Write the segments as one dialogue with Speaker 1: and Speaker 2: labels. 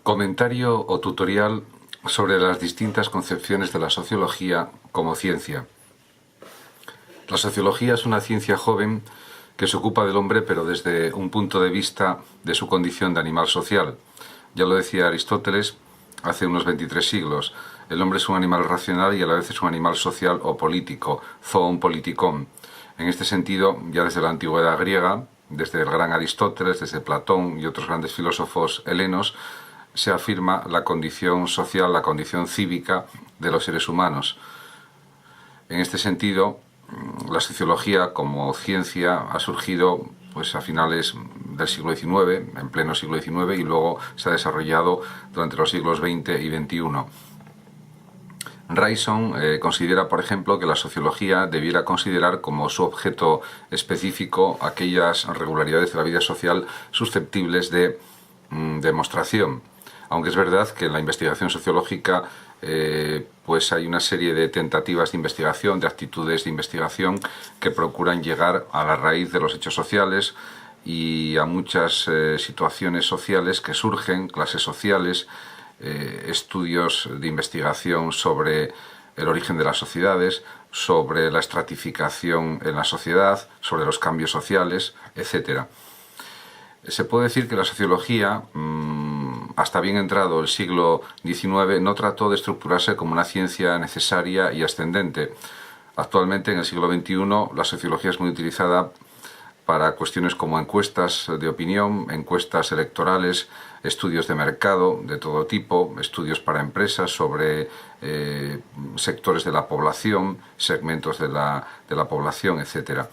Speaker 1: Comentario o tutorial sobre las distintas concepciones de la sociología como ciencia. La sociología es una ciencia joven que se ocupa del hombre, pero desde un punto de vista de su condición de animal social. Ya lo decía Aristóteles hace unos 23 siglos. El hombre es un animal racional y a la vez es un animal social o político, zoon politikon. En este sentido, ya desde la antigüedad griega, desde el gran Aristóteles, desde Platón y otros grandes filósofos helenos, se afirma la condición social, la condición cívica de los seres humanos. En este sentido, la sociología como ciencia ha surgido a finales del siglo XIX, en pleno siglo XIX, y luego se ha desarrollado durante los siglos XX y XXI. Raison considera, por ejemplo, que la sociología debiera considerar como su objeto específico aquellas regularidades de la vida social susceptibles de demostración. Aunque es verdad que en la investigación sociológica hay una serie de tentativas de investigación, de actitudes de investigación que procuran llegar a la raíz de los hechos sociales y a muchas situaciones sociales que surgen, clases sociales, estudios de investigación sobre el origen de las sociedades, sobre la estratificación en la sociedad, sobre los cambios sociales, etc. Se puede decir que la sociología, hasta bien entrado el siglo XIX, no trató de estructurarse como una ciencia necesaria y ascendente. Actualmente, en el siglo XXI, la sociología es muy utilizada para cuestiones como encuestas de opinión, encuestas electorales, estudios de mercado de todo tipo, estudios para empresas sobre sectores de la población, segmentos de la población, etc.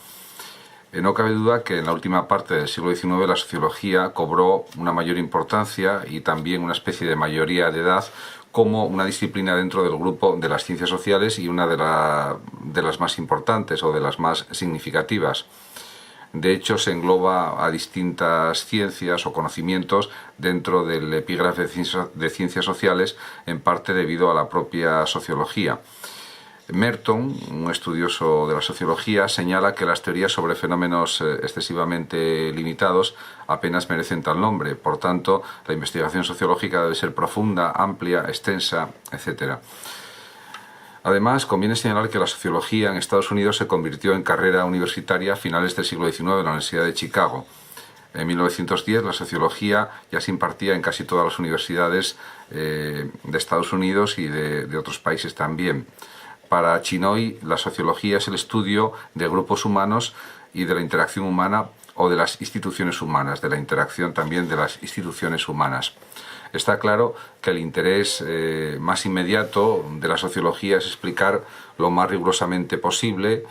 Speaker 1: No cabe duda que en la última parte del siglo XIX la sociología cobró una mayor importancia y también una especie de mayoría de edad como una disciplina dentro del grupo de las ciencias sociales y una de las más importantes o de las más significativas. De hecho, se engloba a distintas ciencias o conocimientos dentro del epígrafe de ciencias sociales, en parte debido a la propia sociología. Merton, un estudioso de la sociología, señala que las teorías sobre fenómenos excesivamente limitados apenas merecen tal nombre. Por tanto, la investigación sociológica debe ser profunda, amplia, extensa, etc. Además, conviene señalar que la sociología en Estados Unidos se convirtió en carrera universitaria a finales del siglo XIX en la Universidad de Chicago. En 1910 la sociología ya se impartía en casi todas las universidades de Estados Unidos y de otros países también. Para Chinoy, la sociología es el estudio de grupos humanos y de la interacción humana o de las instituciones humanas, de la interacción también de las instituciones humanas. Está claro que el interés más inmediato de la sociología es explicar lo más rigurosamente posible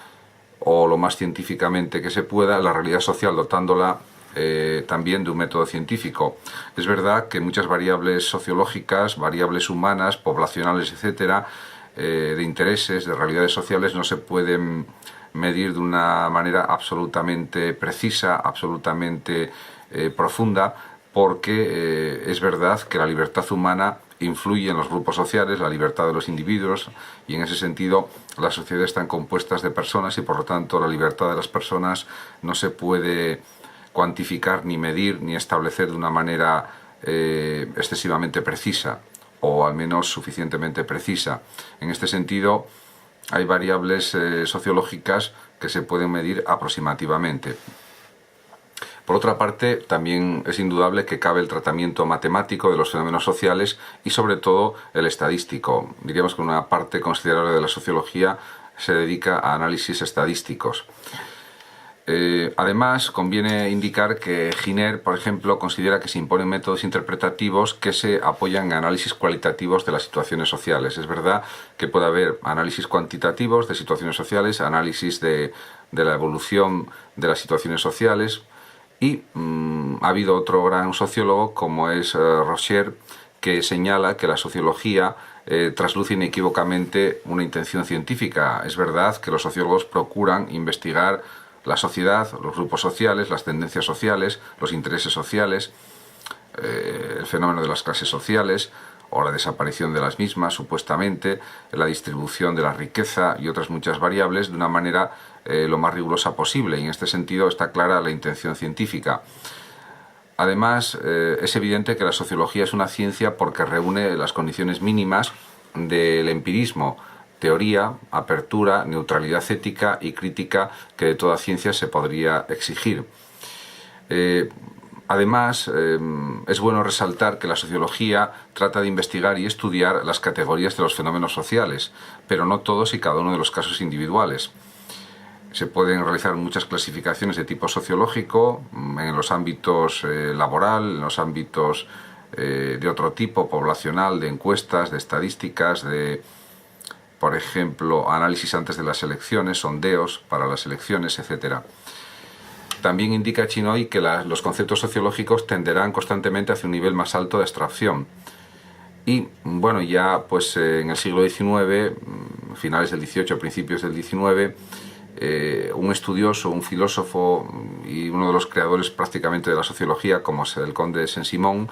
Speaker 1: o lo más científicamente que se pueda la realidad social, dotándola también de un método científico. Es verdad que muchas variables sociológicas, variables humanas, poblacionales, etcétera, de intereses, de realidades sociales, no se pueden medir de una manera absolutamente precisa, absolutamente profunda, porque es verdad que la libertad humana influye en los grupos sociales, la libertad de los individuos, y en ese sentido las sociedades están compuestas de personas y por lo tanto la libertad de las personas no se puede cuantificar, ni medir, ni establecer de una manera excesivamente precisa, o al menos suficientemente precisa. En este sentido, hay variables sociológicas que se pueden medir aproximativamente. Por otra parte, también es indudable que cabe el tratamiento matemático de los fenómenos sociales y sobre todo el estadístico. Diríamos que una parte considerable de la sociología se dedica a análisis estadísticos. Además, conviene indicar que Giner, por ejemplo, considera que se imponen métodos interpretativos que se apoyan en análisis cualitativos de las situaciones sociales. Es verdad que puede haber análisis cuantitativos de situaciones sociales, análisis de la evolución de las situaciones sociales, y ha habido otro gran sociólogo como es Rocher, que señala que la sociología trasluce inequívocamente una intención científica. Es verdad que los sociólogos procuran investigar la sociedad, los grupos sociales, las tendencias sociales, los intereses sociales, el fenómeno de las clases sociales o la desaparición de las mismas, supuestamente, la distribución de la riqueza y otras muchas variables de una manera lo más rigurosa posible. Y en este sentido está clara la intención científica. Además, es evidente que la sociología es una ciencia porque reúne las condiciones mínimas del empirismo: teoría, apertura, neutralidad ética y crítica que de toda ciencia se podría exigir. Además, es bueno resaltar que la sociología trata de investigar y estudiar las categorías de los fenómenos sociales, pero no todos y cada uno de los casos individuales. Se pueden realizar muchas clasificaciones de tipo sociológico en los ámbitos laboral, en los ámbitos de otro tipo, poblacional, de encuestas, de estadísticas, de, por ejemplo, análisis antes de las elecciones, sondeos para las elecciones, etc. También indica Chinoy que los conceptos sociológicos tenderán constantemente hacia un nivel más alto de abstracción. Y bueno, ya pues en el siglo XIX, finales del XVIII, principios del XIX, un estudioso, un filósofo y uno de los creadores prácticamente de la sociología, como es el conde Saint-Simon,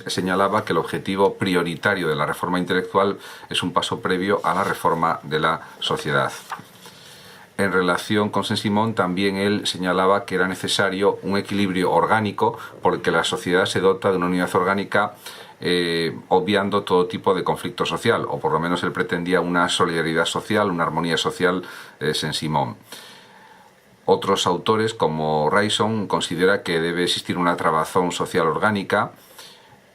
Speaker 1: señalaba que el objetivo prioritario de la reforma intelectual es un paso previo a la reforma de la sociedad. En relación con Saint-Simon, también él señalaba que era necesario un equilibrio orgánico, porque la sociedad se dota de una unidad orgánica obviando todo tipo de conflicto social, o por lo menos él pretendía una solidaridad social, una armonía social, Saint-Simon. Otros autores, como Raison, considera que debe existir una trabazón social orgánica,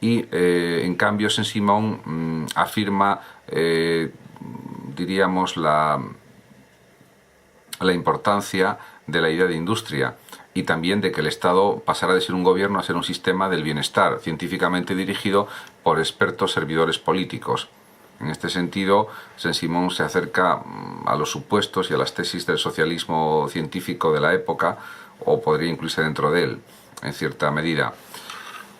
Speaker 1: y en cambio Saint-Simon afirma, diríamos, la importancia de la idea de industria, y también de que el Estado pasará de ser un gobierno a ser un sistema del bienestar, científicamente dirigido por expertos servidores políticos. En este sentido, Saint-Simon se acerca a los supuestos y a las tesis del socialismo científico de la época, o podría incluirse dentro de él, en cierta medida.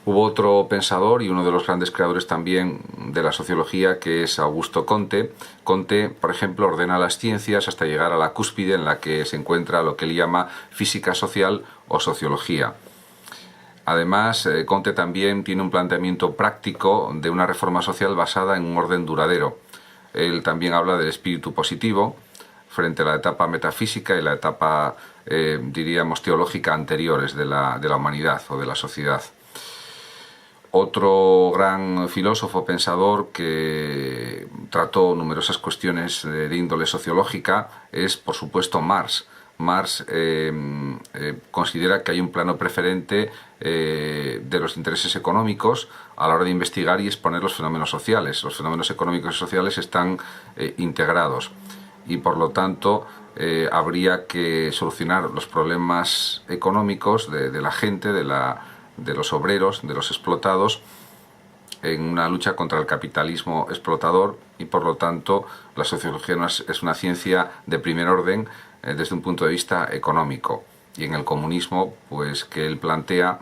Speaker 1: Hubo otro pensador y uno de los grandes creadores también de la sociología, que es Augusto Comte. Comte, por ejemplo, ordena las ciencias hasta llegar a la cúspide en la que se encuentra lo que él llama física social o sociología. Además, Comte también tiene un planteamiento práctico de una reforma social basada en un orden duradero. Él también habla del espíritu positivo frente a la etapa metafísica y la etapa, diríamos, teológica anteriores de la humanidad o de la sociedad. Otro gran filósofo pensador que trató numerosas cuestiones de índole sociológica es, por supuesto, Marx. Marx considera que hay un plano preferente de los intereses económicos a la hora de investigar y exponer los fenómenos sociales. Los fenómenos económicos y sociales están integrados, y por lo tanto habría que solucionar los problemas económicos de la gente, de los obreros, de los explotados, en una lucha contra el capitalismo explotador, y por lo tanto la sociología es una ciencia de primer orden desde un punto de vista económico. Y en el comunismo, pues, que él plantea,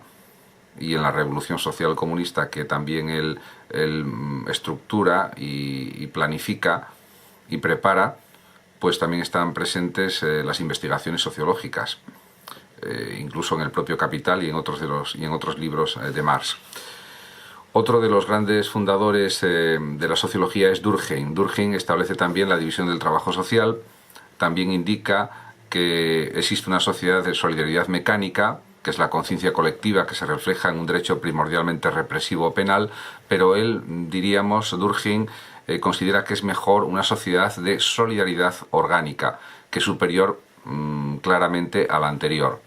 Speaker 1: y en la revolución social comunista que también él estructura y planifica y prepara, pues también están presentes las investigaciones sociológicas. Incluso en el propio Capital y en otros libros de Marx. Otro de los grandes fundadores de la sociología es Durkheim. Durkheim establece también la división del trabajo social, también indica que existe una sociedad de solidaridad mecánica, que es la conciencia colectiva que se refleja en un derecho primordialmente represivo o penal, pero él, diríamos, Durkheim, considera que es mejor una sociedad de solidaridad orgánica, que es superior claramente a la anterior.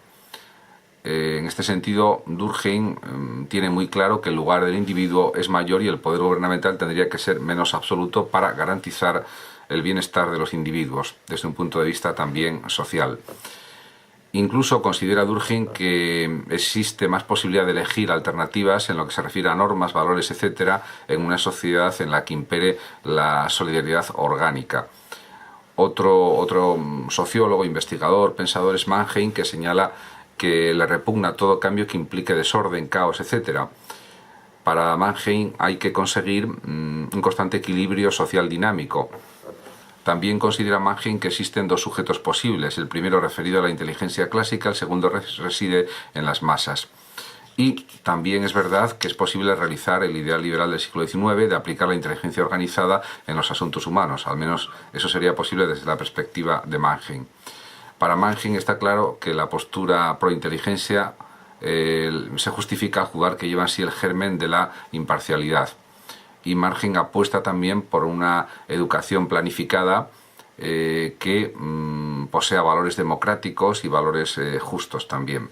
Speaker 1: En este sentido, Durkheim tiene muy claro que el lugar del individuo es mayor y el poder gubernamental tendría que ser menos absoluto para garantizar el bienestar de los individuos, desde un punto de vista también social. Incluso considera Durkheim que existe más posibilidad de elegir alternativas en lo que se refiere a normas, valores, etc., en una sociedad en la que impere la solidaridad orgánica. Otro sociólogo, investigador, pensador es Mannheim, que señala que le repugna todo cambio que implique desorden, caos, etc. Para Mannheim hay que conseguir un constante equilibrio social dinámico. También considera Mannheim que existen dos sujetos posibles: el primero referido a la inteligencia clásica, el segundo reside en las masas. Y también es verdad que es posible realizar el ideal liberal del siglo XIX de aplicar la inteligencia organizada en los asuntos humanos. Al menos eso sería posible desde la perspectiva de Mannheim. Para Mannheim está claro que la postura pro-inteligencia se justifica al juzgar que llevan así el germen de la imparcialidad. Y Margen apuesta también por una educación planificada que posea valores democráticos y valores justos también.